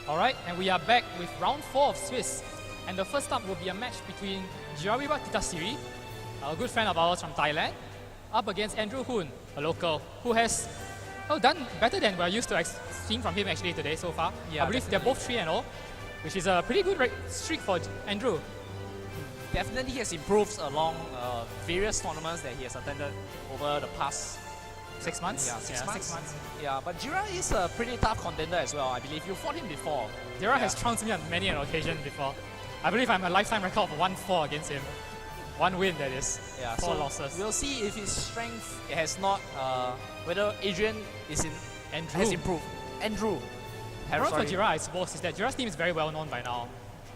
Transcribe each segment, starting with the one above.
Alright, and we are back with round 4 of Swiss. And the first up will be a match between Jirawiwa Titasiri, a good friend of ours from Thailand, up against Andrew Hoon, a local, who has done better than we're used to seeing from him actually today so far. Yeah, I believe they're both 3-0, which is a pretty good streak for Andrew. Definitely he has improved along various tournaments that he has attended over the past 6 months? Yeah, 6 months. 6 months. Yeah, but Jira is a pretty tough contender as well. I believe you fought him before. Jira has trounced me on many an occasion before. I believe I'm a lifetime record of 1-4 against him. 1 win, that is. Yeah, 4 so losses. We'll see if his strength has not, whether Adrian has improved. Andrew. The problem for Jira, I suppose, is that Jira's team is very well known by now.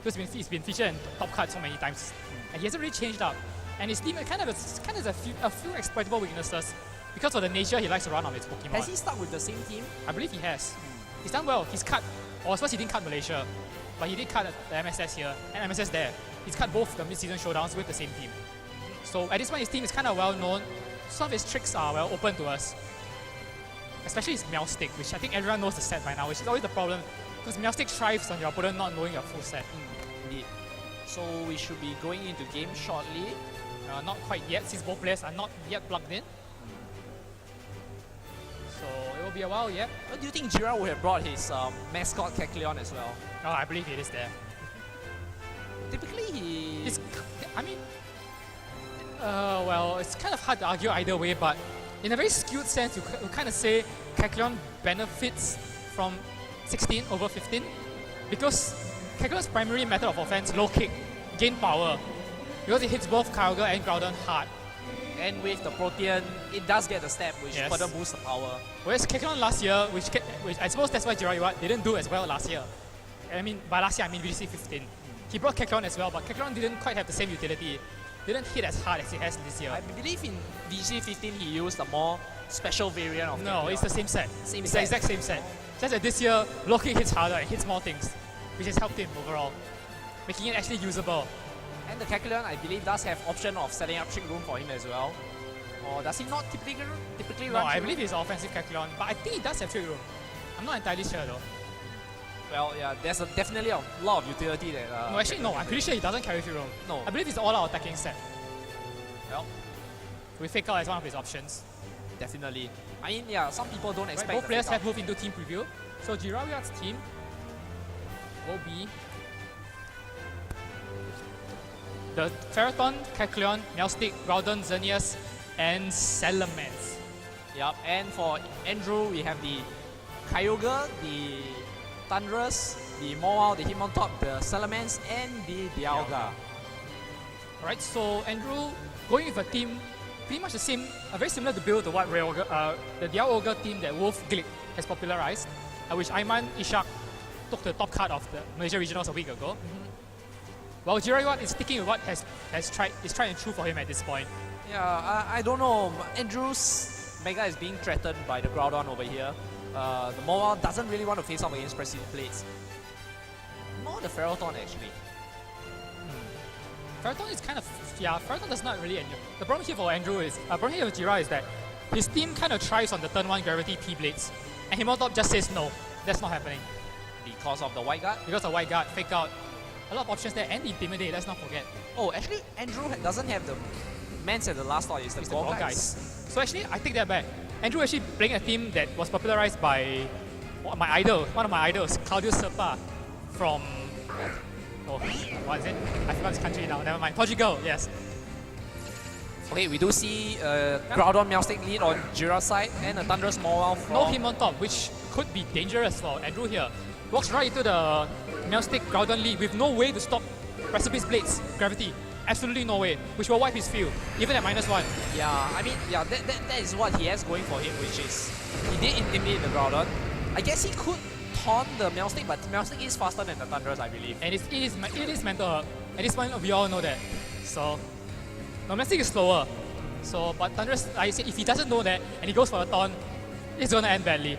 Because he's been featured in top cards so many times. And he hasn't really changed up. And his team kind of has a few exploitable weaknesses. Because of the nature he likes to run on his Pokemon. Has he stuck with the same team? I believe he has. He's done well. He's cut, or first he didn't cut Malaysia, but he did cut the MSS here and MSS there. He's cut both the mid-season showdowns with the same team. So at this point his team is kind of well known. Some of his tricks are well open to us. Especially his Meowstic, which I think everyone knows the set by now, which is always the problem. Because Meowstic thrives on your opponent not knowing your full set. Indeed. So we should be going into game shortly. Not quite yet, since both players are not yet plugged in. So it will be a while yet. But do you think Jira would have brought his mascot Kecleon as well? Oh, I believe it is there. Typically he... well, it's kind of hard to argue either way, but in a very skewed sense, you kind of say Kecleon benefits from 16 over 15 because Kecleon's primary method of offense, low kick, gain power because it hits both Kyogre and Groudon hard. And with the Protean, it does get the step, which Yes. further boosts the power. Whereas Kecleon last year, which I suppose that's why Jirawiwa didn't do as well last year. I mean, by last year I mean VGC 15. He brought Kecleon as well, but Kecleon didn't quite have the same utility. Didn't hit as hard as it has this year. I believe in VGC 15 he used a more special variant of No, Kecleon. it's the same set. Same it's set. the exact same set. Just that this year, low kick hits harder and hits more things, which has helped him overall, making it actually usable. And the Kecleon, I believe, does have option of setting up Trick Room for him as well. Or does he not typically No, run I Trick believe Room? he's offensive Kecleon, but I think he does have Trick Room. I'm not entirely sure though. Well, yeah, there's definitely a lot of utility that... No, actually no, I'm pretty sure he doesn't carry Trick Room. No. I believe it's all-out attacking set. Well, We Fake Out as one of his options. definitely. I mean, yeah, some people don't Right, expect both the players Fake have Out. moved into team preview. So Jirawiwa's team will be the Ferrothorn, Kecleon, Meowstic, Groudon, Xerneas, and Salamence. Yep, and for Andrew, we have the Kyogre, the Thundurus, the Mawile, the Hitmontop, the Salamence, and the Dialga. Alright, so Andrew going with a team pretty much the same, very similar to build to what the Dialga team that Wolf Glick has popularized, which Aiman Ishak took the top card of the Malaysia Regionals a week ago. While Jirawiwa is sticking with what is tried and true for him at this point. Yeah, I don't know. Andrew's Mega is being threatened by the Groudon over here. The Mawile doesn't really want to face off against Precision Blades. More the Ferrothorn actually. Ferrothorn is kind of, Ferrothorn does not really endure. The problem here for Andrew is, problem here with Jira is that his team kind of thrives on the turn 1 Gravity T-Blades. And Hitmontop just says no, that's not happening. Because of the White Guard. Because of White Guard, Fake Out, a lot of options there, and Intimidate, let's not forget. Oh, actually, Andrew doesn't have the Mance at the last slot, it's the Gore Guys. So actually, I take that back. Andrew actually playing a team that was popularized by one of my idols, Claudius Serpa from, what is it? I forgot his country now, never mind. Portugal, yes. Okay, we do see Groudon Meowstic lead on Jira's side and a Thunderous Mawile from... No Hitmontop, which could be dangerous for Andrew here. Walks right into the Meowstic Groudon lead with no way to stop Precipice Blades Gravity. Absolutely no way, which will wipe his field, even at -1. Yeah, I mean, yeah, that is what he has going for him, which is he did intimidate the Groudon. I guess he could taunt the Meowstic, but Meowstic is faster than the Thunderous, I believe. And it is mental. At this point, we all know that. So, no, Meowstic is slower. So, but Thunderous, like I said, if he doesn't know that and he goes for a taunt, it's gonna end badly.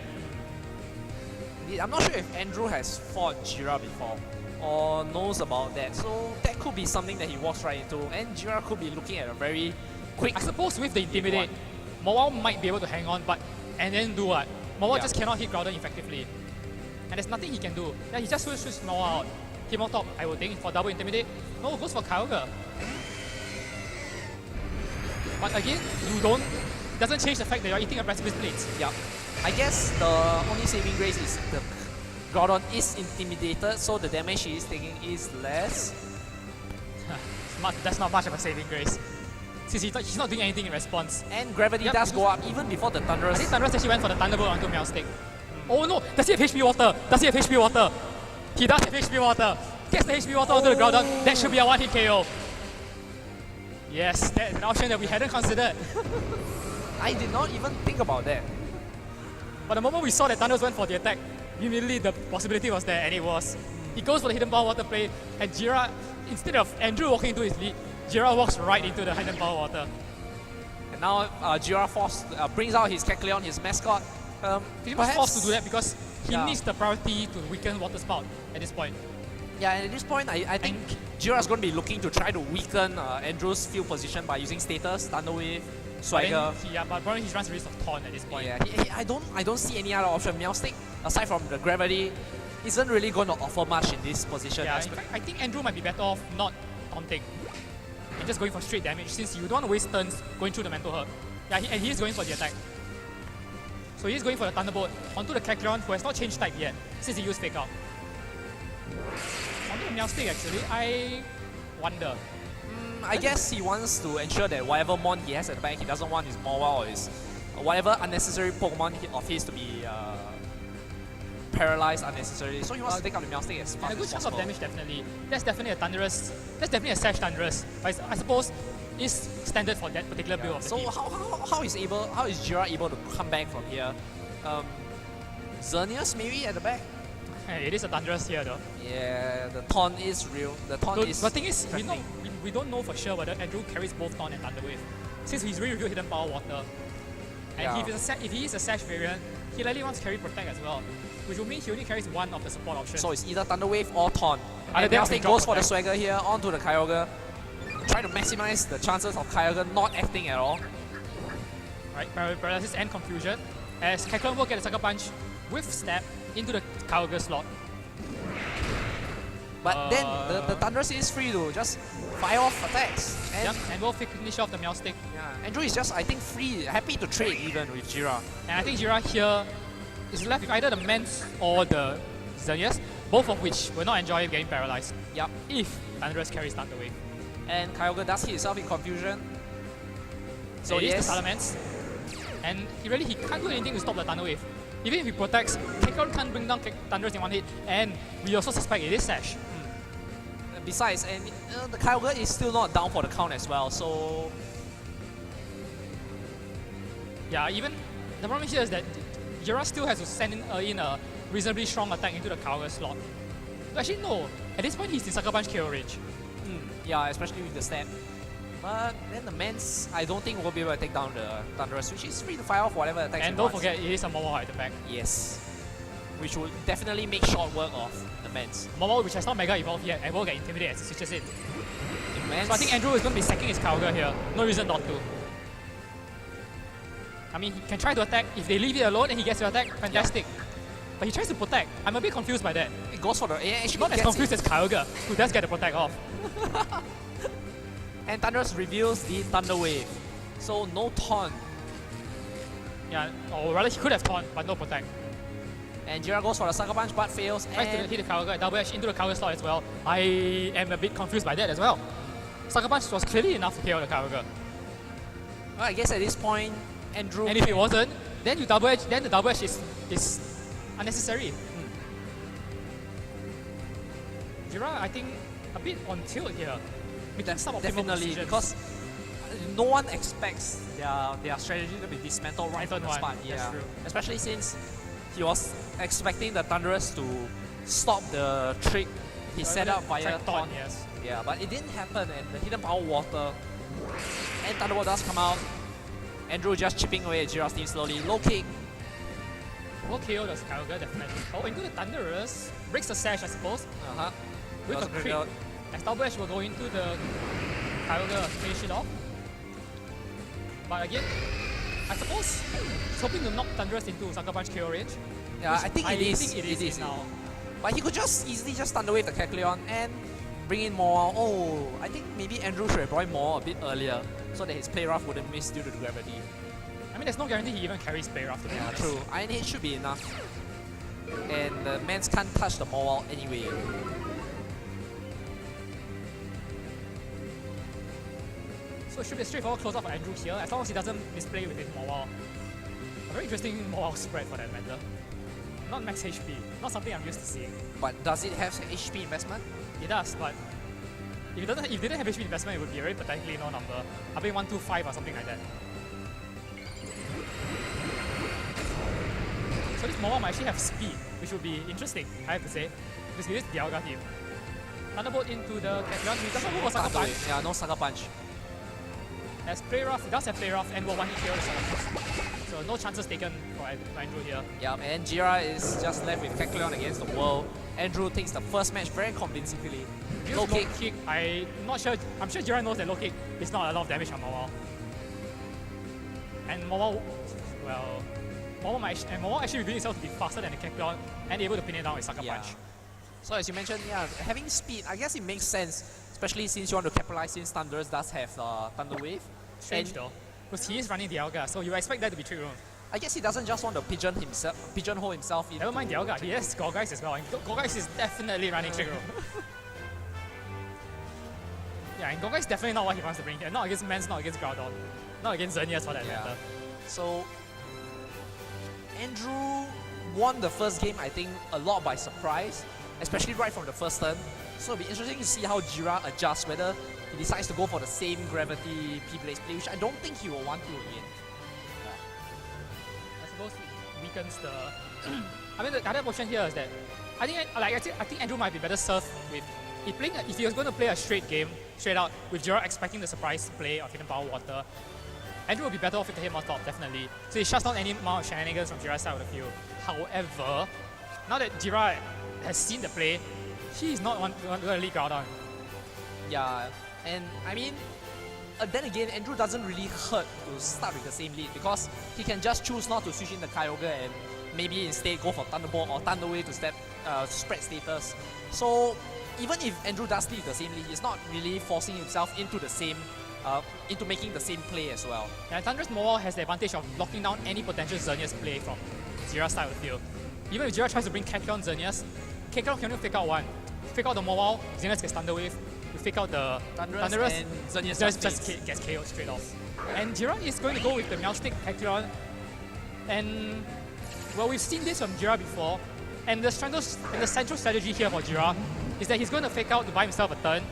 I'm not sure if Andrew has fought Jira before or knows about that, so that could be something that he walks right into, and Jira could be looking at a very quick... I suppose with the Intimidate, Mawile might be able to hang on, and then do what? Mawile just cannot hit Groudon effectively. and there's nothing he can do. Yeah, he just switches Noah out. Team on top, I would think, for double intimidate. No, goes for Kyogre. But again, doesn't change the fact that you're eating a Precipice Blades. Yeah. I guess the only saving grace is the Groudon is intimidated, so the damage he is taking is less. That's not much of a saving grace. Since he's not doing anything in response. And gravity does go up even before the I Thunderous. think Thunderous actually went for the Thunderbolt onto Meowstic. Oh no! Does he have HP Water? Does he have HP Water? He does have HP Water. Gets the HP Water onto the Groudon. That should be a one-hit KO. Yes, that's an option that we hadn't considered. I did not even think about that. But the moment we saw that Thunderous went for the attack, immediately the possibility was there, and it was. He goes for the Hidden Power Water play, and Jira, instead of Andrew walking into his lead, Jira walks right into the Hidden Power Water. And now Jira brings out his Kecleon, his mascot. He was Perhaps- forced to do that because he Yeah. needs the priority to weaken Water Spout at this point. Yeah, and at this point, I think Jira's going to be looking to try to weaken Andrew's field position by using status, Thunder Wave, Swagger. But probably he runs the risk of Taunt at this point. Yeah, I don't see any other option. Meowstic, aside from the gravity, isn't really going to offer much in this position. Yeah, in fact, I think Andrew might be better off not taunting and just going for straight damage since you don't want to waste turns going through the Mental Herb. Yeah, and he is going for the attack. So he's going for the Thunderbolt onto the Kecleon, who has not changed type yet since he used Fake Out. Onto the Meowstic actually, I wonder. I guess he wants to ensure that whatever mon he has at the back, he doesn't want his Mawa or his whatever unnecessary Pokemon of his to be paralyzed unnecessarily. So he wants to take out the Meowstic as And fast a good as chunk of possible. damage definitely. That's definitely a Thunderous. That's definitely a Sash Thunderous. But I suppose is standard for that particular build of the So team. how is Jira able to come back from here? Xerneas maybe at the back? It is a Thunderous here though. Yeah, the taunt is real. The taunt is The thing is, threatening. we don't know for sure whether Andrew carries both Taunt and Thunder Wave. Since he's re-revealed Hidden Power Water. And Yeah. if he is a Sash variant, he likely wants to carry Protect as well. Which will mean he only carries one of the support options. So it's either Thunder Wave or Taunt. Either And that or Meowstic he drop goes for the Protect. Swagger here onto the Kyogre. Trying to maximize the chances of Kyogre not acting at all. right? Paralysis and Confusion. As Kecleon will get a Sucker Punch with Stab into the Kyogre slot. But then the Thunderous is free to just fire off attacks. And Yep, and will finish off the Meowstic. yeah, Andrew is just, I think, free, happy to trade even with Jira. And I think Jira here is left with either the Mance or the Xerneas, both of which will not enjoy getting paralyzed Yep. if Thunderous carries Thunder Wave. And Kyogre does hit himself in confusion. So So it is yes, the Salamence. And he can't do anything to stop the Thunder Wave. Even if he protects, Kecleon can't bring down Thunderous in one hit, and we also suspect it is Sash. besides, and the Kyogre is still not down for the count as well, so Yeah, even the problem here is that Jira still has to send in a reasonably strong attack into the Kyogre slot. Actually, no. At this point, he's in Sucker Punch KO range. yeah, especially with the stab. But then the Mance, I don't think will be able to take down the Thunderous, which is free to fire off whatever attacks And he don't wants. forget, it is a Momo at the back. Yes. Which will definitely make short work of the Mance. Momo, which has not Mega Evolved yet, and will get intimidated as he switches in. The Mance, So I think Andrew is going to be sacking his Kyogre here. No reason not to. I mean, he can try to attack. If they leave it alone and he gets to attack, fantastic. But he tries to protect. I'm a bit confused by that. it goes for the actually Not as gets confused it. as Kyogre, who does get the protect off. And Thunderous reveals the Thunder Wave. So no taunt. Yeah, or rather he could have taunt, but no protect. And Jira goes for the Sucker Punch but fails. Tries to And hit the Kyogre, double edge into the Kyogre slot as well. I am a bit confused by that as well. Sucker Punch was clearly enough to KO the Kyogre. well, I guess at this point, Andrew. And if it wasn't, then you double edge, then the double edge is unnecessary. Jira, I think, a bit on tilt here. Making suboptimal Definitely, decisions. because no one expects their strategy to be dismantled right from Turn the one, start. that's true. Especially since he was expecting the Thunderous to stop the trick he set up via Track taunt. yes. Yeah, but it didn't happen, and the Hidden Power Water and Thunderbolt does come out. Andrew just chipping away at Jira's team slowly. Low kick. Will KO the Kyogre, definitely. Oh, into the Thunderous. Breaks the Sash, I suppose. Uh-huh. With Does a bring crit. out- As double edge will go into the Kyogre, finish it off. But again, I suppose he's hoping to knock Thunderous into Sucker Punch KO range. Yeah, I think it is. think it is now. But he could just easily just Thunder Wave the Kecleon and bring in more. Oh, I think maybe Andrew should have brought in more a bit earlier so that his Play Rough wouldn't miss due to the gravity. I mean, there's no guarantee he even carries Play Rough, to be honest. True. Iron Head should be enough. And the Mans can't touch the Mawile anyway. So it should be a straightforward close-up for Andrew here, as long as he doesn't misplay with his Mawile. A very interesting Mawile spread for that matter. Not max HP, not something I'm used to seeing. But does it have HP investment? It does, but if it didn't have HP investment, it would be a very pathetically low number. I think 125 or something like that. So this Mawile might actually have speed, which would be interesting, I have to say. Because it is Dialga team. Thunderbolt into the Kecleon, he doesn't go for Sucker Punch. Yeah, no Sucker Punch. As Play Rough, he does have Play Rough and will 1-hit KO the Sucker Punch. So no chances taken for Andrew here. Yeah, and Jira is just left with Kecleon against the world. Andrew takes the first match very convincingly. Low kick. I'm not sure. I'm sure Jira knows that low kick is not a lot of damage on Mawile. And Mawile, well, Mawile actually revealed itself to be faster than the Kecleon and able to pin it down with Sucker Punch. So as you mentioned, yeah, having speed, I guess it makes sense, especially since you want to capitalize since Thunderous does have Thunder Wave. Strange though, because he is running Dialga, so you expect that to be trick room. I guess he doesn't just want to pigeonhole himself in. Never mind Dialga, he has Gorgeist as well, and Gorgeist is definitely running trick room. Yeah, and Gorgeist is definitely not what he wants to bring here. Not against Mans, not against Groudon, not against Xerneas for that matter. So Andrew won the first game, I think, a lot by surprise, especially right from the first turn. So it'll be interesting to see how Jira adjusts, whether he decides to go for the same gravity P-Blaze play, which I don't think he will want to again. I suppose it weakens the. I mean, the other option here is that I think Andrew might be better served with if he was going to play a straight game, straight out, with Jira expecting the surprise play of Hidden Power Water. Andrew will be better off with the him on top, definitely. So he shuts down any amount of shenanigans from Jira's side of the field. However, now that Jira has seen the play, he is not going to lead Groudon. Yeah, and I mean, then again, Andrew doesn't really hurt to start with the same lead because he can just choose not to switch in the Kyogre and maybe instead go for Thunderbolt or Thunder Wave to spread status. So even if Andrew does lead the same lead, he's not really forcing himself into the same into making the same play as well. And Thunderous Mawile has the advantage of locking down any potential Xerneas play from Jira's side of the field. Even if Jira tries to bring Kecleon Xerneas, Kecleon can only fake out one. Fake out the Mawile, Xerneas gets Thunder Wave. You fake out the Thunderous, and Xerneas just gets KO'd straight off. And Jira is going to go with the Meowstic Kecleon. And well, we've seen this from Jira before. And the central strategy here for Jira is that he's going to fake out to buy himself a turn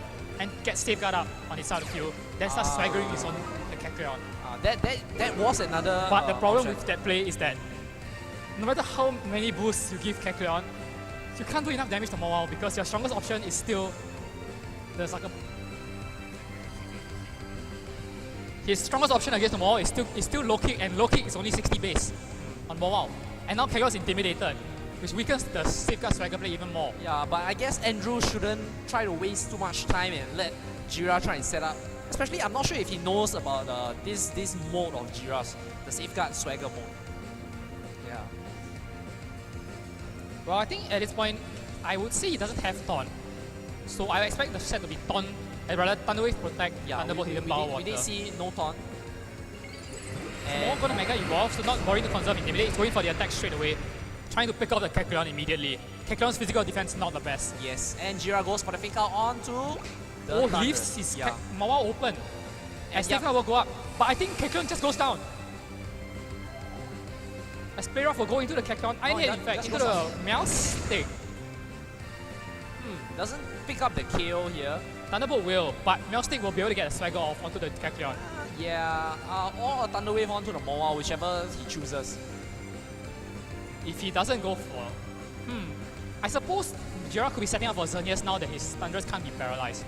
and get Safeguard up on his side of the field, then start swaggering his own the Kecleon. That was another. But the problem option with that play is that no matter how many boosts you give Kecleon, you can't do enough damage to Mawile because your strongest option is still the Sucker. His strongest option against the Mawile is still low kick, and low kick is only 60 base on Mawile. And now Kecleon is intimidated, which weakens the Safeguard Swagger play even more. Yeah, but I guess Andrew shouldn't try to waste too much time and let Jira try and set up. Especially, I'm not sure if he knows about this mode of Jira's, the Safeguard Swagger mode. Yeah. Well, I think at this point, I would say he doesn't have Taunt. So I expect the set to be Taunt, and rather Thunder Wave Protect, Thunderbolt Hidden Power Water. We did see no Taunt. More going to Mega Evolve, so not bothering to conserve Intimidate, it's going for the attack straight away. Trying to pick up the Kecleon immediately. Kecleon's physical defense not the best. Yes, and Jira goes for the fake out onto the he Thunder. leaves his Mawile open. And Safeguard will go up. But I think Kecleon just goes down. As Play Rough will go into the Kecleon, Iron Head in fact, into the Meowstic. Doesn't pick up the KO here. Thunderbolt will, but Meowstic will be able to get a Swagger off onto the Kecleon. Yeah, or a Thunder Wave onto the Mawile, whichever he chooses. If he doesn't go for... I suppose Jira could be setting up for Xerneas now that his Thunderous can't be paralyzed.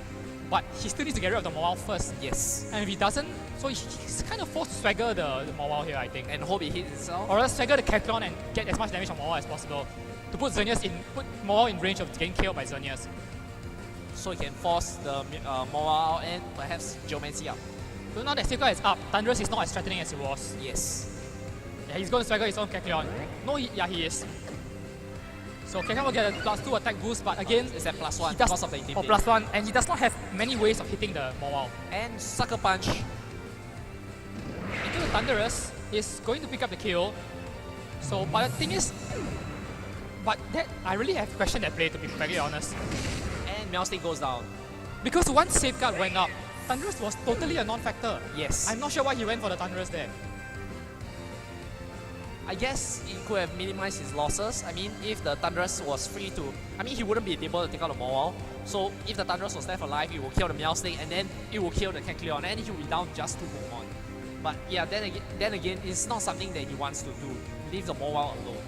But he still needs to get rid of the Mawile first. Yes. And if he doesn't, so he's kind of forced to swagger the Mawile here, I think. And hope it hits itself. Or else swagger the Kecleon and get as much damage on Mawile as possible. To put Mawile in range of getting killed by Xerneas. So he can force the Mawile and perhaps Geomancy up. So now that Safeguard is up, Thunderous is not as threatening as it was. Yes. Yeah, he's going to swagger his own Kecleon. No, he is. So Kecleon will get a +2 attack boost, but again, It's at +1 he does, because of the or Intimidate. +1, and he does not have many ways of hitting the Mawile. And Sucker Punch. Into the Thunderous is going to pick up the KO. So, but the thing is, but that I really have questioned that play, to be very honest. And Meowstic goes down. Because once Safeguard went up, Thunderous was totally a non-factor. Yes. I'm not sure why he went for the Thunderous there. I guess he could have minimized his losses. I mean, if the Thunderous was free to... I mean, he wouldn't be able to take out the Mawile. So, if the Thunderous was left alive, it will kill the Meowstic, and then it will kill the Kecleon, and he will be down just 2 Pokemon. But yeah, then again, it's not something that he wants to do. Leave the Mawile alone.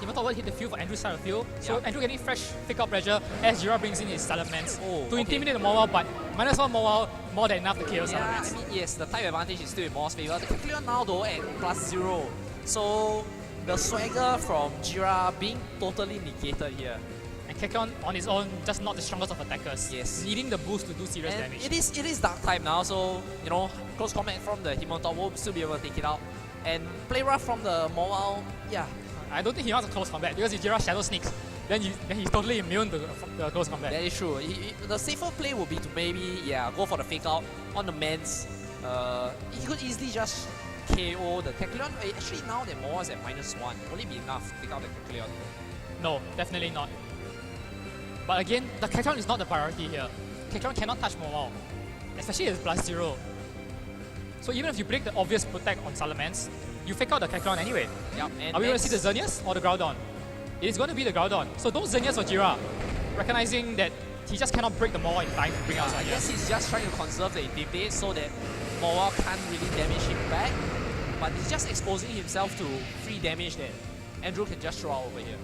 Even though hit the field for Andrew's side of the field. So Yeah. Andrew getting fresh pick-up pressure as Jira brings in his Salamence Oh, to okay. intimidate the Mawile, but -1 Mawile more than enough to kill Yeah, I Salamence. mean, yes, the type advantage is still in Maw's favor. The Kecleon now though at +0. So, the swagger from Jira being totally negated here. And Kecleon on his own, just not the strongest of attackers. Yes. Needing the boost to do serious And damage. it is dark type now, so you know, close combat from the Hitmontop will still be able to take it out. And play rough from the Mawile, yeah. I don't think he wants a close combat because if Jira Shadow Sneaks, then he's totally immune to the close combat. That is true. The safer play would be to maybe, go for the fake out on the Mans. He could easily just KO the Kecleon. Actually, now that Mawile is at -1, will it be enough to take out the Kecleon? No, definitely not. But again, the Kecleon is not the priority here. Kecleon cannot touch Mawile, especially as +0. So even if you break the obvious protect on Salamence, you fake out the Kecleon anyway. Yep. And Are we going to next- see the Xerneas or the Groudon? It is going to be the Groudon. So don't Xerneas for Jira, recognizing that he just cannot break the Mawile in time to bring out I Xerneas. guess he's just trying to conserve the Intimidate so that Mawile can't really damage him back. But he's just exposing himself to free damage that Andrew can just throw out over here.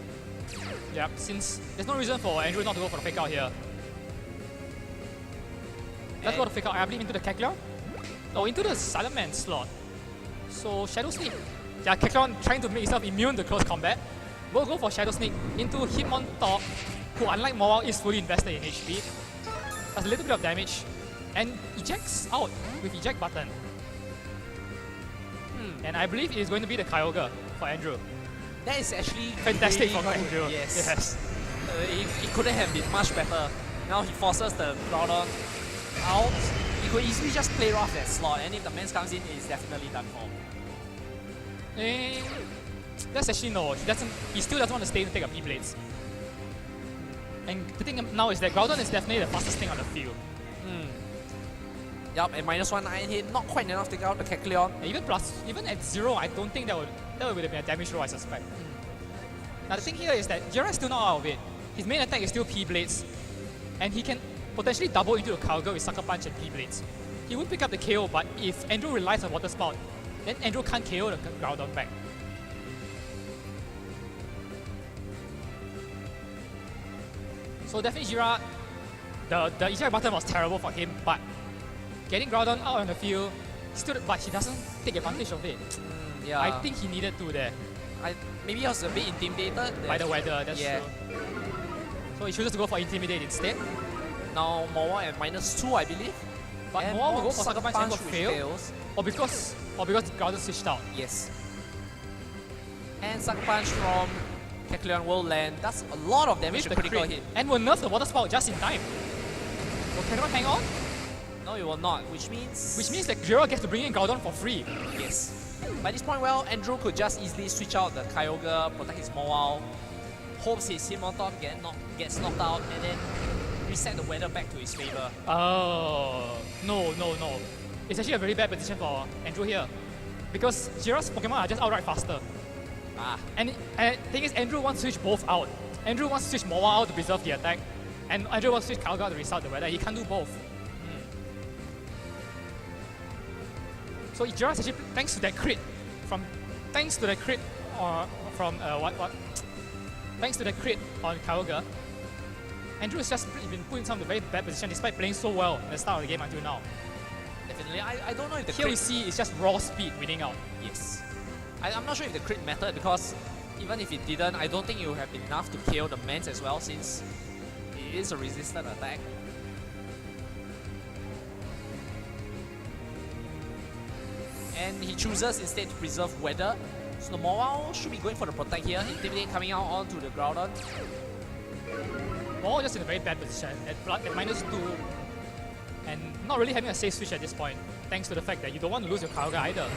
Yeah, since there's no reason for Andrew not to go for the fake out here. Let's go to fake out, I believe, into the Kecleon. Oh, into the Salamence slot. So Shadow Sneak. Yeah, Kecleon trying to make himself immune to close combat. We'll go for Shadow Sneak into Hitmontop, who unlike Mawile is fully invested in HP. Does a little bit of damage. And ejects out with eject button. And I believe it is going to be the Kyogre for Andrew. That is actually Fantastic really for good. Andrew. Yes. Yes. It couldn't have been much better. Now he forces the Groudon out. He could easily just play rough that slot, and if the Mans comes in, it's definitely done for. That's actually no. He still doesn't want to stay and take up E-Blades. And the thing now is that Groudon is definitely the fastest thing on the field. Yup, and -1 iron hit, not quite enough to take out the Kecleon. And even at 0, I don't think that would have been a damage roll, I suspect. Now the thing here is that Jira is still not out of it. His main attack is still P-Blades, and he can potentially double into the Kyogre with Sucker Punch and P-Blades. He would pick up the KO, but if Andrew relies on Water Spout, then Andrew can't KO the Groudon back. So definitely Jira, the eject button was terrible for him, but getting Groudon out on the field, but he doesn't take advantage of it. Yeah, I think he needed to there. maybe he was a bit intimidated. By the weather, that's Yeah. true. So he chooses to go for Intimidate instead. Now Mawile at -2, I believe. But And Mawile will more go for Sucker Punch and will which fail. fails. Or because Groudon switched out. Yes. And Sucker Punch from Kecleon will land. That's a lot of damage With to the critical crit. hit. And will nerf the Water Spout just in time. Will Kecleon hang on? No, it will not, which means... Which means that Jiro gets to bring in Groudon for free. Yes. By this point, well, Andrew could just easily switch out the Kyogre, protect his Mawile, hopes his Hitmontop gets knocked out, and then reset the weather back to his favor. Oh, no. It's actually a very bad position for Andrew here. Because Jiro's Pokemon are just outright faster. And the thing is, Andrew wants to switch both out. Andrew wants to switch Mawile out to preserve the attack, and Andrew wants to switch Kyogre to reset the weather. He can't do both. So Jira's actually, thanks to the crit on Kyogre, Andrew has just been put in some very bad position despite playing so well at the start of the game until now. Definitely, I don't know if the Here we crit... see it's just raw speed winning out. Yes. I'm not sure if the crit mattered because even if it didn't, I don't think it would have been enough to kill the Mans as well since it is a resistant attack. And he chooses instead to preserve Weather. So the Mawile should be going for the Protect here. Intimidate coming out onto the Groudon. Mawile just in a very bad position at -2 and not really having a safe switch at this point, thanks to the fact that you don't want to lose your Kyogre either.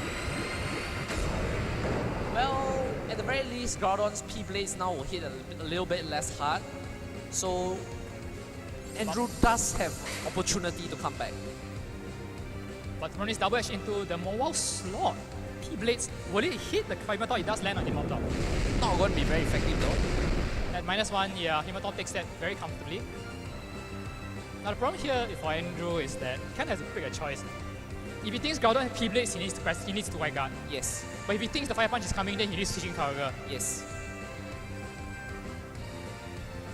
Well, at the very least, Groudon's P-Blades now will hit a little bit less hard. So Andrew does have opportunity to come back. But throwing his double edge into the Mawile slot. P-Blades, will it hit the Himotop? It does land on Himotop. Not going to be very effective though. At -1, yeah, Himotop takes that very comfortably. Now the problem here for Andrew is that he kind of has to pick a choice. If he thinks Groudon has P-Blades, he needs to Wide Guard. Yes, But if he thinks the Fire Punch is coming, then he needs switching Kyogre. yes.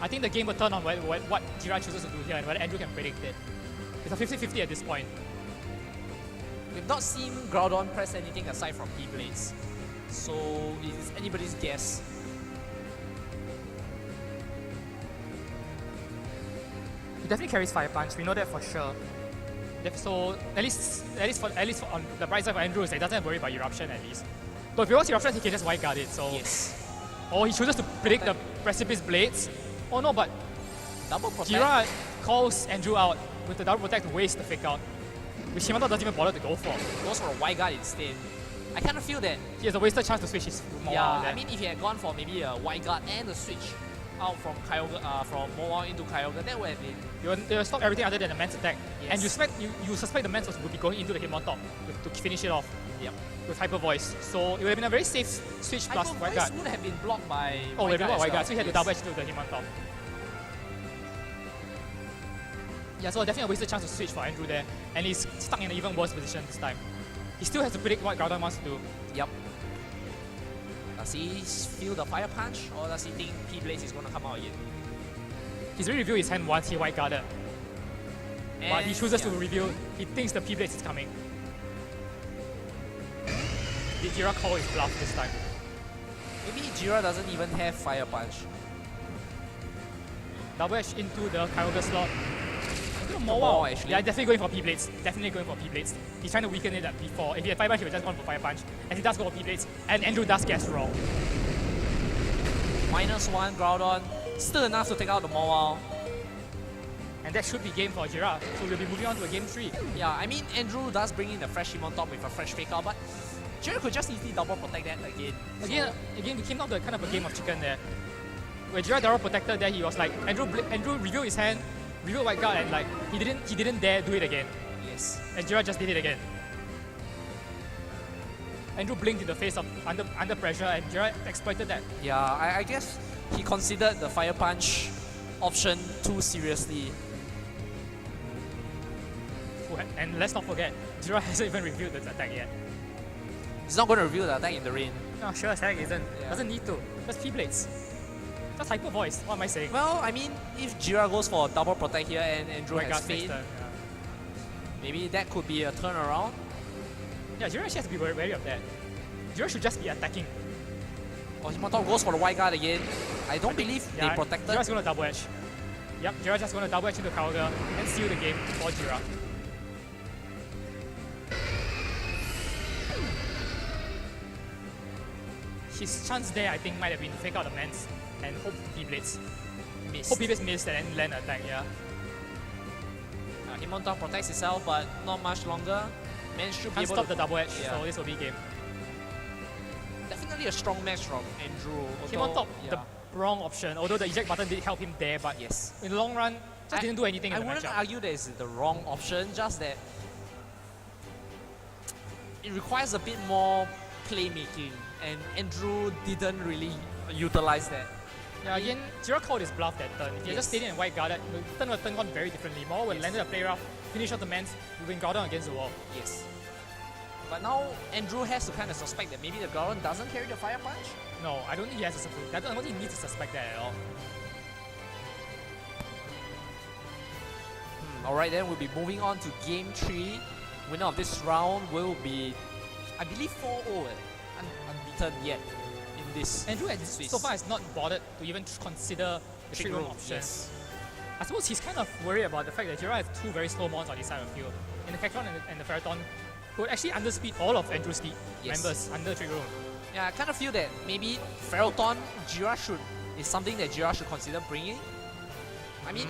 I think the game will turn on what Jira chooses to do here and whether Andrew can predict it. It's a 50-50 at this point. We've not seen Groudon press anything aside from P-Blades. So it is anybody's guess. He definitely carries Fire Punch, we know that for sure. So at least on the bright side for Andrew is that he doesn't have to worry about Eruption at least. But if he wants Eruption, he can just Wide Guard it. So Yes. or he chooses to predict the Precipice Blades. Oh no, but Double Protect. Jira calls Andrew out with the double protect to waste the fake out, which Himotop doesn't even bother to go for. Goes for a Wide Guard instead. I kind of feel that, He has a wasted chance to switch his Mawile yeah, there. I mean, if he had gone for maybe a Wide Guard and a switch out from Kyogre, from Mawile into Kyogre, that would have been, You'll stop everything other than the Man's attack. Yes. And you suspect the Man's will be going into the Himotop to finish it off yep. with Hyper Voice. So it would have been a very safe switch plus Hyper Wide Voice Guard. would have been blocked by Oh, Wide everyone Guard Wide as Guard, so he had to yes. double edge to the Himotop. Yeah, so definitely a wasted chance to switch for Andrew there. And he's stuck in an even worse position this time. He still has to predict what Groudon wants to do. Yep. Does he feel the Fire Punch or does he think P-Blaze is going to come out again? He's already revealed his hand once he Wide Guarded. But he And, chooses yeah. to reveal, he thinks the P-Blades is coming. Did Jira call his bluff this time? Maybe Jira doesn't even have Fire Punch. Double edge into the Kyogre slot. Into the Mawile, Mawile. actually. Yeah, definitely going for P-Blades. Definitely going for P-Blades. He's trying to weaken it up before. If he had Fire Punch, he would just gone for Fire Punch. And he does go for P-Blades. And Andrew does guess wrong. -1 Groudon, still enough to take out the Mawile. And that should be game for Jira. So we'll be moving on to a game 3. Yeah, I mean, Andrew does bring in a fresh Himotop with a fresh Fake Out, but Jira could just easily double protect that again. Again, we came down to kind of a game of chicken there. Where Jira double protected there, he was like, Andrew revealed his hand, revealed Wide Guard, and like, he didn't dare do it again. Yes. And Jira just did it again. Andrew blinked in the face of under pressure, and Jira exploited that. Yeah, I guess he considered the Fire Punch option too seriously. And let's not forget, Jira hasn't even revealed the attack yet. He's not going to reveal the attack in the rain. No, sure as heck isn't. Yeah. Doesn't need to. Just P-Blades. Just Hyper Voice. What am I saying? Well, I mean, if Jira goes for a double protect here and Andrew Wide has Guard next Fade, turn. maybe that could be a turnaround. Yeah, Jira actually has to be wary of that. Jira should just be attacking. Or Himotop goes for the Wide Guard again. I don't believe they protected. Jira's gonna double edge. Yep, Jira's just gonna double edge into Kyogre and seal the game for Jira. His chance there, I think, might have been to fake out the Mans and hope P-Blades. Missed. Hope P-Blades missed and then land attack, yeah. Himotop protects itself, but not much longer. Man should be Can't able stop to the double edge, yeah. so this will be game. Definitely a strong match from Andrew. Him on top, the wrong option, although the eject button did help him there, but Yes. in the long run, just didn't do anything I in the wouldn't matchup. argue that it's the wrong option, just that it requires a bit more playmaking, and Andrew didn't really utilize that. Yeah, again, Jira called his bluff that turn. If he had just stayed in and Wide Guarded, the turn would have turned on very differently. More would have landed a play rough, finish off the Mans, moving Groudon against the wall. Yes. But now Andrew has to kind of suspect that maybe the Groudon doesn't carry the Fire Punch. No, I don't think he has to suspect. I don't think he needs to suspect that at all. Alright, then we'll be moving on to Game 3. Winner of this round will be, I believe, 4-0, unbeaten yet in this. Andrew space. so far has not bothered to even consider the trick room option. Yes. I suppose he's kind of worried about the fact that Jira has two very slow mons on his side of the field. In the Cactron and the Ferrothorn, could actually underspeed all of Andrew's Yes. members under Trick Room. Yeah, I kind of feel that maybe Ferroton Jira is something that Jira should consider bringing. I mean,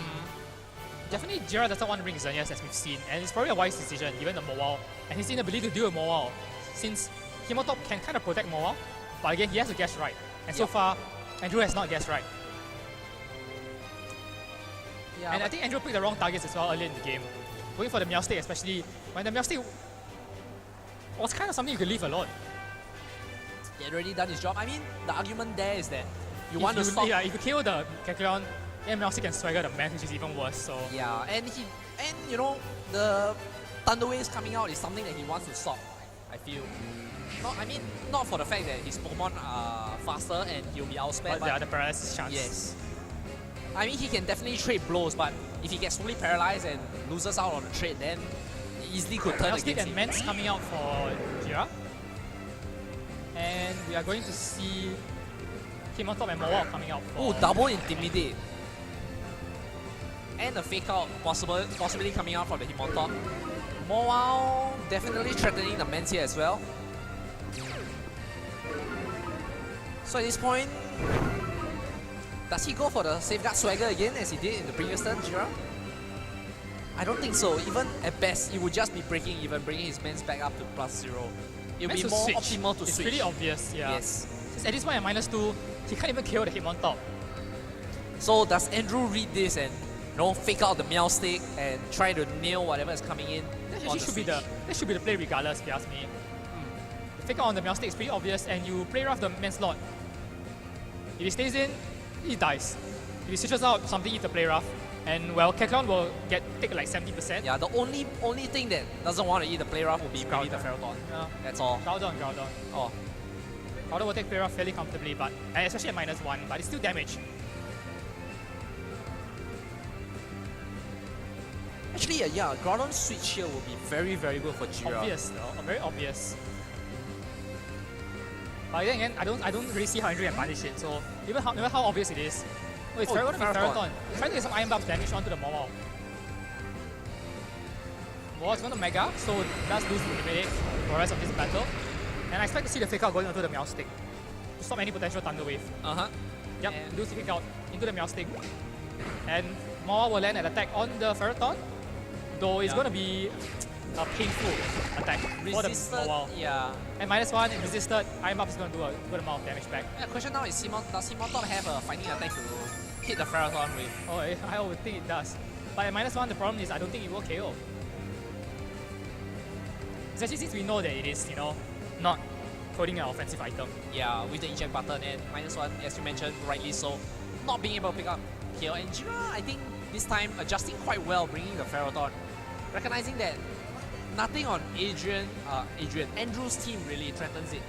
Definitely, Jira doesn't want to bring Xerneas as we've seen, and it's probably a wise decision given the Mawile and his inability to deal with Mawile, since Himotop can kind of protect Mawile, but again, he has to guess right. And so Yep. far, Andrew has not guessed right. yeah, And I but- think Andrew picked the wrong targets as well earlier in the game. Going for the Meowstic, especially when the Meowstic was kind of something you could leave alone. he had already done his job. I mean, the argument there is that you If want to stop. Yeah, if you kill the Kecleon, then Meowstic can swagger the max, which is even worse. So Yeah, and you know, the Thunder Waves coming out is something that he wants to stop. I feel. Not for the fact that his Pokemon are faster and he'll be outsped, but yeah, the paralysis chance. yes. I mean, he can definitely trade blows, but if he gets fully paralyzed and loses out on the trade, then he easily could turn Meowstic against and him. Mance coming out for Jira. And we are going to see Himotop and Mawile coming out for... Oh, double Intimidate. And a Fake Out possibly coming out from the Himontop. Mawile definitely threatening the Mance here as well. So at this point, does he go for the Safeguard Swagger again as he did in the previous turn, Jira? I don't think so. Even at best, it would just be breaking even, bringing his Mance back up to +0. It would Mance be will more switch. optimal to It's switch. pretty obvious, yeah. Yes. Since at this point at -2, he can't even kill the Hitmontop. So does Andrew read this and fake out the Meowstic and try to nail whatever is coming in? That on actually the should be switch? that should be the play regardless, if you ask me. The fake out on the Meowstic is pretty obvious, and you play rough the main slot. If he stays in, he dies. If he switches out, something eats the play rough, and well, Kecleon will take like 70%. Yeah, the only thing that doesn't want to eat the play rough will be maybe the Groudon. Ferroton. Yeah. That's all. Groudon. Oh, Groudon will take play rough fairly comfortably, but and especially at -1, but it's still damage. actually, yeah, Groudon switch here will be very, very good for Jira. Obvious though, very obvious. But then again, I don't really see how Andrew can punish it. So no matter how obvious it is, oh, it's Ferroton. Ferroton. Trying to get some Iron Buff damage onto the Mawile. Mawile is going to Mega, so it does lose the Intimidate for the rest of this battle. And I expect to see the Fake Out going onto the Meowstic to stop any potential Thunder Wave. Uh-huh. Yep, And- lose the Fake Out into the Meowstic. And Mawile will land an attack on the Ferroton, though it's Yeah. going to be a painful attack for the Resisted, Mawile. yeah. And -1, it resisted, Iron Buff is going to do a good amount of damage back. The question now is, does Himontop have a fighting attack to hit the Ferroton with? Oh, I would think it does. But at -1, the problem is I don't think it will KO. Especially since we know that it is, not coding an offensive item. Yeah, with the eject button and -1, as you mentioned, rightly so, not being able to pick up here. And Jira, I think this time adjusting quite well, bringing the Ferroton, recognizing that nothing on Andrew's team really threatens it.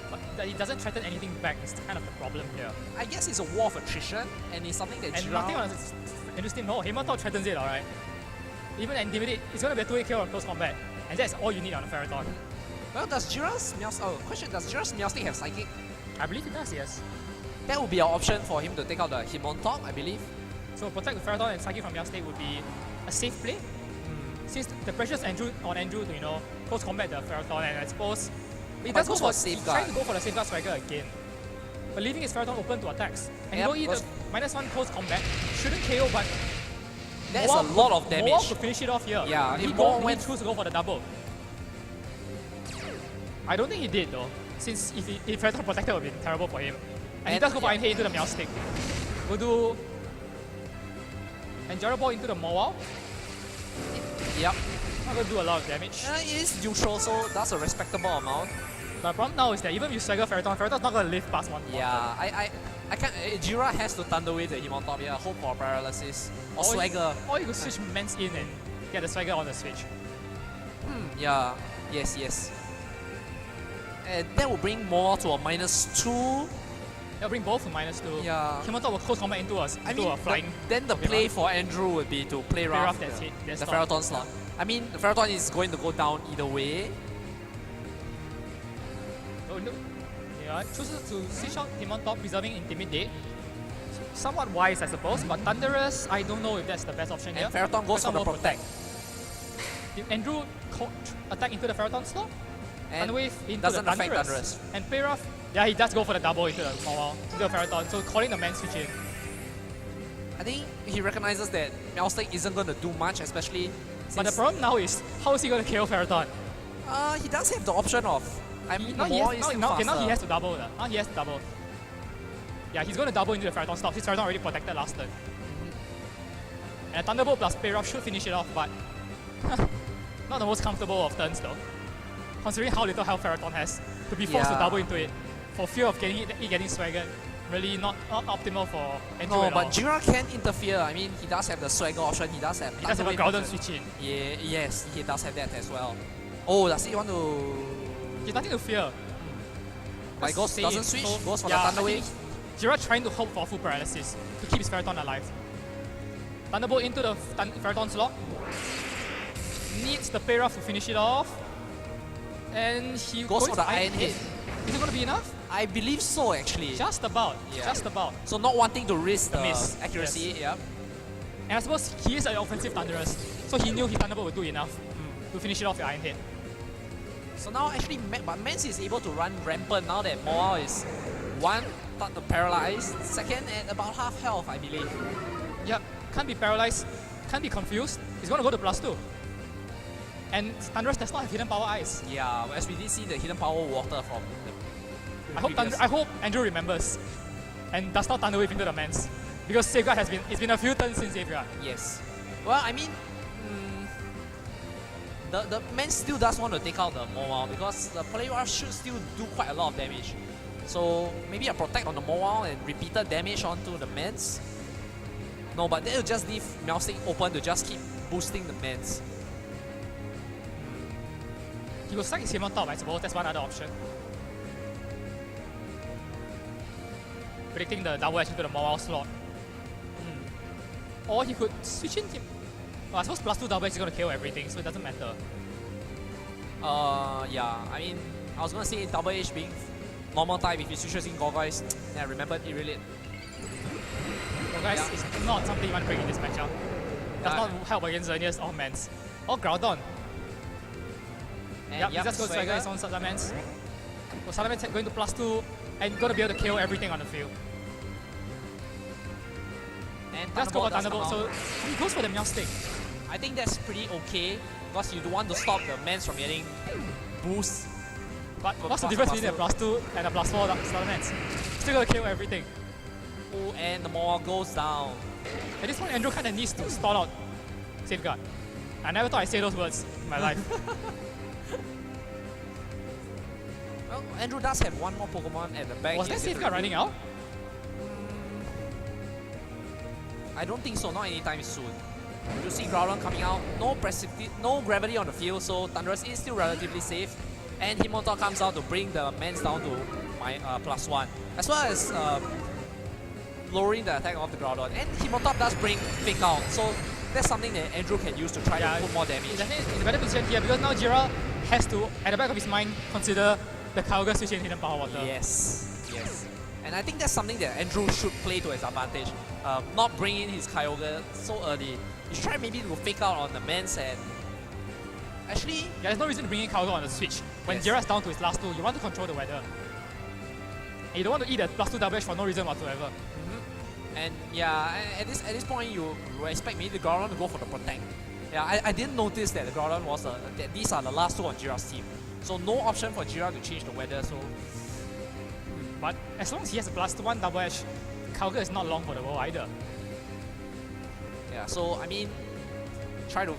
But that it doesn't threaten anything back is kind of the problem here. I guess it's a war of attrition, and it's something that And Jira... nothing on Andrew's team, no, Himotop threatens it, alright. Even Intimidate, it's going to be a 2-hit kill on close combat. And that's all you need on a Ferroton. Well, does Jira's Meowstic have Psychic? I believe it does, yes. That would be an option for him to take out the Himontop, I believe. So protect the Ferroton and Psychic from Meowstic would be a safe play. Since the pressure's on Andrew to, close combat the Ferroton, and I suppose he But does go go for for Safeguard. trying to go for the Safeguard Swagger again. But leaving his Ferroton open to attacks. And Yep, you don't either -1 close combat, shouldn't KO, but That's a Mawile lot of Mawile damage. could finish it off here. Yeah, he if Mawile went went- choose to go for the double. I don't think he did though, since if Ferroton protected would be terrible for him. And he And- does go for yeah. Iron Head into the Meowstic. We'll do and Gyro Ball into the Mawile. Yep. Not gonna do a lot of damage. It is neutral, so that's a respectable amount. But the problem now is that even if you swagger Ferroton's not gonna live past 1. Yeah, I can't. Jira has to Thunder Wave the Himontop. Yeah, hope for paralysis or Or Swagger. Or you could switch Mance in and get the swagger on the switch. Yeah. Yes. And that will bring more to a -2. They'll bring both to -2. Yeah. Himotop will close combat into a flying. then the Pokemon. play for Andrew would be to play rough rough, that's it, that's the not- Ferroton slot. I mean, the Ferroton is going to go down either way. Oh, no. Yeah, chooses to switch out Himotop, preserving Intimidate. Somewhat wise, I suppose, but Thunderous, I don't know if that's the best option here. And Ferroton goes for the will protect. If Andrew attack into the Ferrothorn slot. And Thunderwave into doesn't the affect Thunderous. Thunderous. And Peroth, yeah, he does go for the double into the Mawile, into the Ferrothorn. So calling the man switch in. I think he recognizes that Meowstic isn't going to do much, especially But the since problem now is, how is he going to KO Ferrothorn? he does have the option of. I mean, the Now he, Mawile has, is now, still now, faster. okay, now he has to double. Now he has to double. Yeah, he's going to double into the Ferrothorn stop. His Ferrothorn already protected last turn. And a Thunderbolt plus Peroth should finish it off, but not the most comfortable of turns though. Considering how little health Ferrothorn has, to be forced to Yeah. double into it for fear of getting it getting swaggered, really not optimal for Andrew No, at but all. Jira can interfere. I mean, he does have the swagger option. He does have. He does have a Thunderwave Groudon option. switch in. Yeah, yes, he does have that as well. Oh, does he want to? He's nothing to fear. Like goes Say doesn't it. switch. So, Goes for yeah, the I Thunderwave. think Jira trying to hope for full paralysis to keep his Ferrothorn alive. Thunderbolt into the Ferrothorn slot. Needs the Peroth to finish it off. And he Goes for the Iron Hit. Is it going to be enough? I believe so, actually. Just about. Yeah. Just about. So not wanting to risk the miss, accuracy. Yeah. And I suppose he is an offensive Thunderous, so he knew his Thunderbolt would do enough to finish it off with Iron Hit. So now actually, but Mance is able to run rampant now that Mawile is one, paralyzed, second at about half health, I believe. Yep, can't be paralyzed, can't be confused. He's going to go to +2. And Thunderous does not have Hidden Power Ice. Yeah, as we did see the hidden power water from the I hope Andrew remembers and does not Thunderwave into the Mance. Because Safeguard it's been a few turns since Safeguard. Yes. Well, I mean, the man still does want to take out the Mawile because the Poliwrath should still do quite a lot of damage. So maybe a protect on the Mawile and repeated damage onto the Mance. No, but that will just leave Meowstic open to just keep boosting the Mance. He will stack his Him on top, I suppose. That's one other option. Predicting the double edge into the Mawile slot. Or he could switch in him. Well, I suppose +2 double edge is going to KO everything, so it doesn't matter. Yeah, I mean, I was gonna say double H being normal type if he switches in Gorgoyes. Yeah, I remembered it really. So guys, Yeah. it's not something you want to bring in this matchup. Does Yeah. not help against Xerneas or Mance. Or Groudon. And Yep, he just goes to Swagger. his own Salamence. So Salamence going to +2 and going to be able to KO everything on the field. And Just go for does come Thunderbolt. out. So he goes for the Meowstic. I think that's pretty okay because you do want to stop the Mance from getting boost. But For what's the plus difference one, between a +2 and a +4 Salamence? Still going to KO everything. Oh, and the Mawile goes down. At this point, Andrew kind of needs to stall out Safeguard. I never thought I'd say those words in my life. Well, Andrew does have one more Pokemon at the back. Was He that has to Safeguard running out? I don't think so, not anytime soon. You see Groudon coming out, no gravity on the field, so Thunderous is still relatively safe. And Hitmontop comes out to bring the Mance down to +1, as well as lowering the attack of the Groudon. And Hitmontop does bring Fake Out, so that's something that Andrew can use to try to put more damage. Definitely in a better position here because now Jira has to, at the back of his mind, consider the Kyogre switch in Hidden Power Water. Yes, yes. And I think that's something that Andrew should play to his advantage. Not bring in his Kyogre so early. You try maybe to fake out on the Mance and actually, Yeah, there's no reason to bring in Kyogre on the switch. When Yes. Jira's down to his last 2, you want to control the weather. And you don't want to eat a +2 double edge for no reason whatsoever. and yeah, at this point you expect maybe the Groudon to go for the protect. Yeah, I didn't notice that the Groudon was that these are the last 2 on Jira's team. So no option for Jira to change the weather. So But as long as he has a +1 double edge, Kyogre is not long for the world either. yeah, so I mean, try to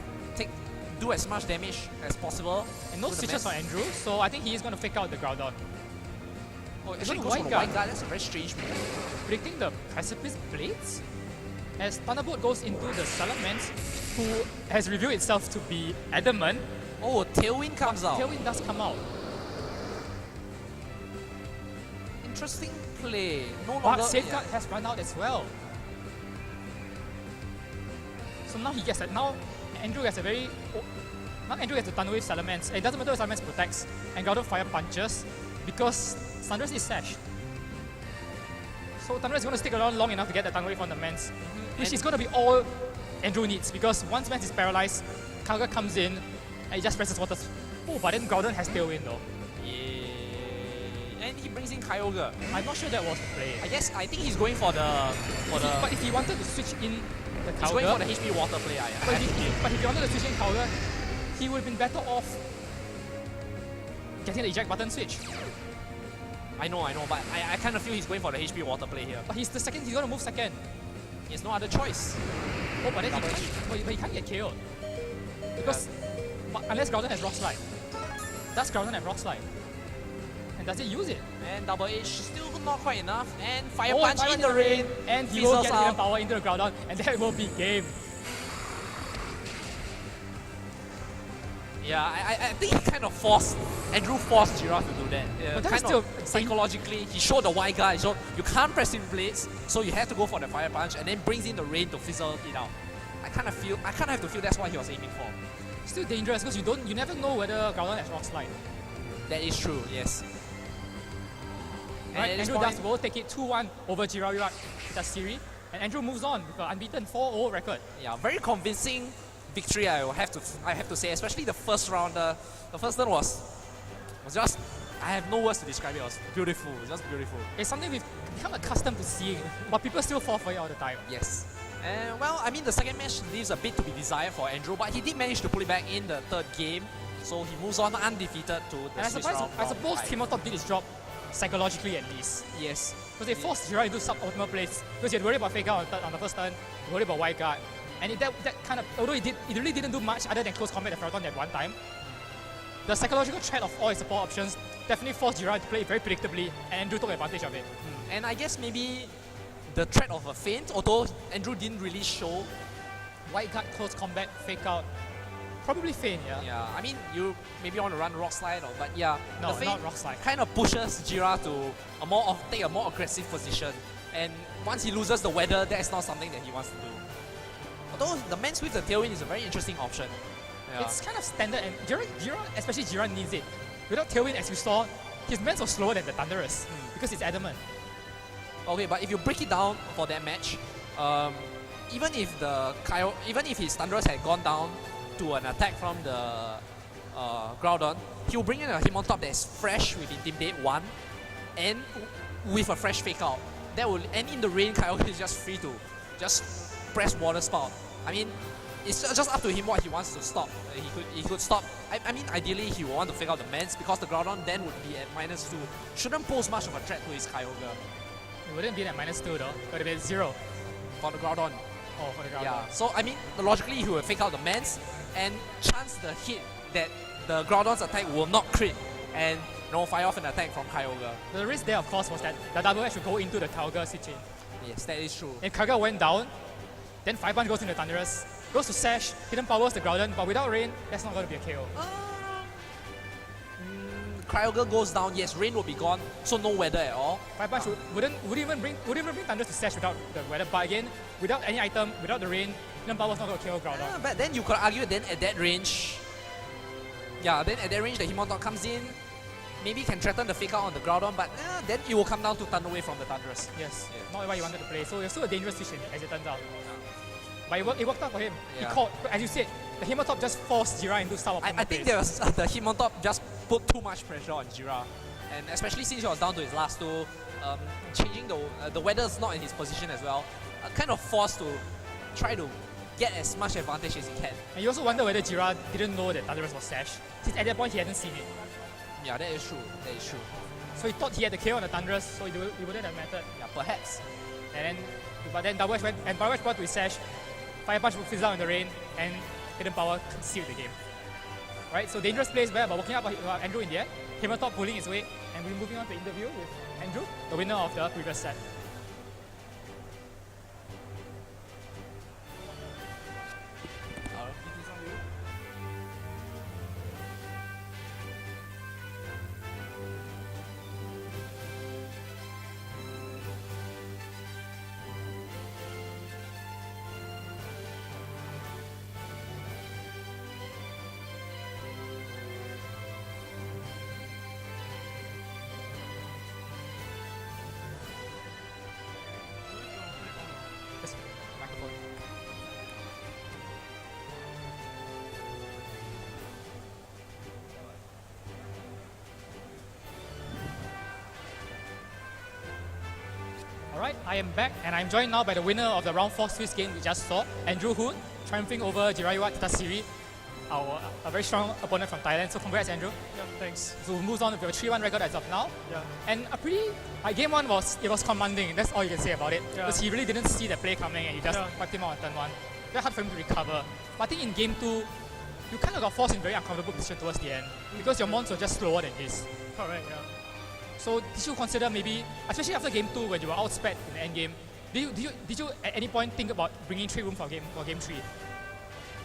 do as much damage as possible. And no to the switches Mance. for Andrew, so I think he is going to fake out the Groudon. Oh, He's actually going goes to for the White White Guard. Guard. That's a very strange move. Predicting the Precipice Blades? As Thunderbolt goes into the Salamence, who has revealed itself to be adamant, Oh, Tailwind comes out. Tailwind does come out. Interesting play. No But longer. Safeguard has run out as well. So now he gets now Andrew gets a very now Andrew gets a Thunderwave Salamence. And it doesn't matter if Salamence protects and Groudon fire punches because Thunderous is sashed. So Thunderous is going to stick around long enough to get the Thunderwave on the Mance, which And- is going to be all Andrew needs because once Mance is paralyzed, Kyogre comes in, And he just presses water. Oh, but then Groudon has Tailwind though. Yeah. And he brings in Kyogre. I'm not sure that was the play. I think he's going for the But if he wanted to switch in the he's going Kyogre, for the HP water play. but if he wanted to switch in Kyogre, he would have been better off getting the eject button switch. I know, but I kind of feel he's going for the HP water play here. But he's going to move second. He has no other choice. Oh, but then he can't get killed. Because unless Groudon has Rock Slide. Does Groudon have Rock Slide? And does it use it? And Double H still not quite enough. And Fire Punch in the rain. And he will get Fizzles hidden out. power into the Groudon, and that will be game. Yeah, I think he kind of Andrew forced Giraffe to do that. But that kind was of still psychologically, he showed the Y guard, so you can't press in blades, so you have to go for the Fire Punch and then brings in the rain to fizzle it out. I kind of have to feel that's what he was aiming for. Still dangerous because you never know whether Groudon has Rock Slide. That is true, yes. Right, at this Andrew point- does will take it 2-1 over Jiraiya Tasiri, and Andrew moves on with an unbeaten 4-0 record. Yeah, very convincing victory. I have to say, especially the first round. The first one was just, I have no words to describe it. It was beautiful, just beautiful. It's something we've become accustomed to seeing, but people still fall for it all the time. Yes. And well, I mean, the second match leaves a bit to be desired for Andrew, but he did manage to pull it back in the third game, so he moves on undefeated to the And Swiss round. I suppose five. Team on Top did his job psychologically at least. Yes. Because they forced Jiraiya into suboptimal plays. Because you had to worry about fake out on the first turn, you worry about wide guard. And that kind of, although it really didn't do much other than close combat the Ferroton that one time, the psychological threat of all his support options definitely forced Jiraiya to play very predictably, and Andrew took advantage of it. And I guess maybe the threat of a feint, although Andrew didn't really show. Wide guard, close combat, fake out, probably feint, yeah? Yeah, I mean, you maybe want to run Rock Slide, but yeah, No, the feint not Rock Slide. kind of pushes Jira to take a more aggressive position. And once he loses the weather, that is not something that he wants to do. Although the Mans with the Tailwind is a very interesting option. Yeah. It's kind of standard, and Jira, especially Jira, needs it. Without Tailwind, as you saw, his Mans was slower than the Thunderous because it's adamant. Okay, but if you break it down for that match, even if his Thunderous had gone down to an attack from the Groudon, he'll bring in a him on top that's fresh with Intimidate 1 and with a fresh fake out. And in the rain, Kyogre is just free to just press Water Spout. I mean, it's just up to him what he wants to stop. He could stop. I mean, ideally he would want to fake out the Mans because the Groudon then would be at -2. Shouldn't pose much of a threat to his Kyogre. It wouldn't be at -2 though, it would have been 0. For the Groudon. Oh, for the Groudon. Yeah, so I mean, logically he will fake out the Mans and chance the hit that the Groudon's attack will not crit and fire off an attack from Kyogre. The risk there, of course, was that the double edge would go into the Kyogre switching. Yes, that is true. If Kyogre went down, then Fire Punch goes into Thunderous, goes to Sash, hidden powers the Groudon, but without Rain, that's not going to be a KO. Kyogre goes down, yes, Rain will be gone, so no weather at all. Fire Punch wouldn't even bring Thunderous to Sash without the weather, but again, without any item, without the Rain, hidden powers not going to KO Groudon. But then you could argue then at that range, the Hitmontop comes in, maybe can threaten the fake out on the Groudon, but then it will come down to Thunder Wave from the Thunderous. Yes, Yeah. not what he wanted to play, so it's still a dangerous switch as it turns out. But it worked out for him. Yeah. He caught, as you said, the Hitmontop just forced Jira into suboptimal I think plays. the Hitmontop just put too much pressure on Jira, and especially since he was down to his last two, changing the weather's not in his position as well, kind of forced to try to get as much advantage as he can. And you also wonder whether Jira didn't know that Thunderous was Sash, since at that point he hadn't seen it. Yeah, that is true. That is true. So he thought he had the KO on the Thunderous, so it wouldn't have mattered. Yeah, perhaps. But then Double Edge went, and Power Edge brought to his Sash, Fire Punch would fizzle out in the rain, and Hidden Power sealed the game. Right, so dangerous plays there, but working out for Andrew in the end. Hitmontop pulling his weight, and we're moving on to the interview with Andrew, the winner of the previous set. Alright, I am back and I'm joined now by the winner of the round 4 Swiss game we just saw, Andrew Hood, triumphing over Jiraiya Tasiri, a very strong opponent from Thailand. So congrats, Andrew. Yeah, thanks. So we moves on with your 3-1 record as of now. Yeah. And a pretty, game 1 was commanding, that's all you can say about it. Yeah. Because he really didn't see the play coming and you just wiped him out on turn 1. Very hard for him to recover. But I think in game 2, you kind of got forced in very uncomfortable position towards the end because your mons were just slower than his. Correct, yeah. So did you consider maybe, especially after game 2 when you were outsped in the end game, did you at any point think about bringing trade room for game 3?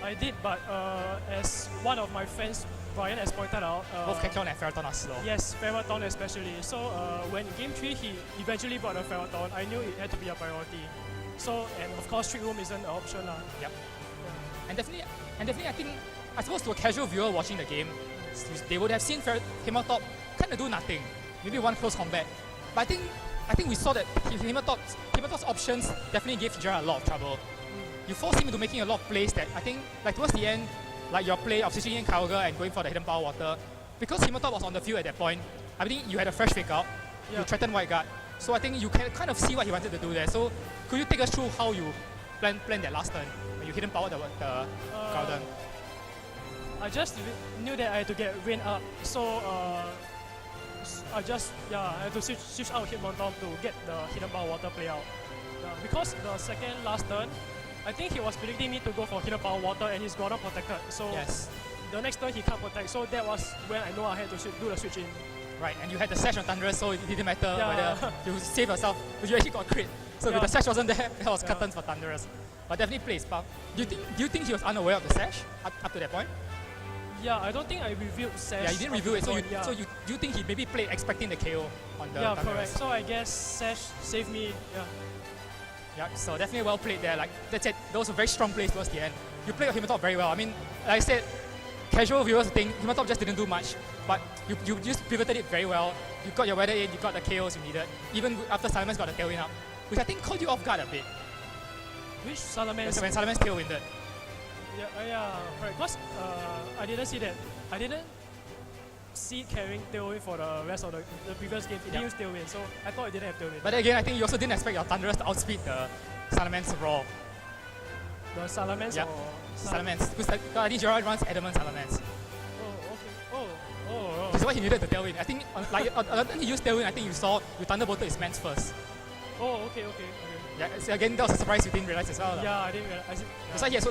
I did, but as one of my friends, Brian, has pointed out, Both Kekion and Ferroton are slow. yes, Ferroton especially. So when game 3 he eventually brought a Ferroton, I knew it had to be a priority. So, and of course trade room isn't an option. Yep. Yeah. And definitely I suppose to a casual viewer watching the game, they would have seen Himatop kind of do nothing. Maybe one close combat. But I think we saw that Himatop's options definitely gave Jiraiya a lot of trouble. You forced him into making a lot of plays that I think, like towards the end, like your play of switching in Kyogre and going for the hidden power water, because Himatop was on the field at that point, I think you had a fresh fake out, you threatened White Guard, so I think you can kind of see what he wanted to do there. So could you take us through how you planned that last turn when you hidden power the Groudon? I just knew that I had to get Rain up, so I had to switch out Hitmontop to get the hidden power water play out. Because the second last turn, I think he was predicting me to go for hidden power water and he's Groudon protected. So Yes. the next turn he can't protect, so that was when I know I had to do the switch in. Right, and you had the sash on Thunderous, so it didn't matter Yeah. whether you save yourself, but you actually got crit. So if Yeah. the sash wasn't there, that was Yeah. curtains for Thunderous. But definitely plays Spark. Do you think he was unaware of the sash up to that point? Yeah, I don't think I reviewed Sash. Yeah, you didn't review it, so yeah. do you think he maybe played expecting the KO on the Yeah, Thunderous? correct. So I guess Sash saved me. Yeah. Yeah, so definitely well played there. Like that's it. Those were very strong plays towards the end. You played your Himatop very well. I mean, like I said, casual viewers think Himatop just didn't do much, but you just pivoted it very well. You got your weather in, you got the KOs you needed. Even after Salamence got the tailwind up, which I think caught you off guard a bit. Which Salamence? So when Salamence tailwinded. Yeah, correct. Because I didn't see that. I didn't see it carrying tailwind for the rest of the previous game. It didn't use tailwind, so I thought it didn't have tailwind. But then again, I think you also didn't expect your Thunderous to outspeed the Salamence raw. The Salamence Yeah. or Salamence. Because I think Jiraiya runs Adamant Salamence. Oh, okay. Oh. Which is what he needed to tailwind. I think when he used tailwind, I think you saw you Thunderbolted his Mance first. Oh, okay. Yeah, so again, that was a surprise you didn't realize as well. Yeah, I didn't realize it.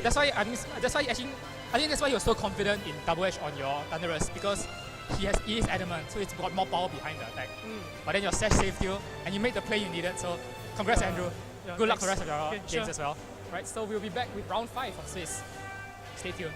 That's why I think that's why he was so confident in double edge on your Thunderous, because he is adamant, so it's got more power behind the attack. But then your sash saved you, and you made the play you needed. So congrats, Yeah. Andrew. Yeah, Good luck thanks. for the rest of your Okay, games sure. as well. Right, so we'll be back with round 5 of Swiss. Stay tuned.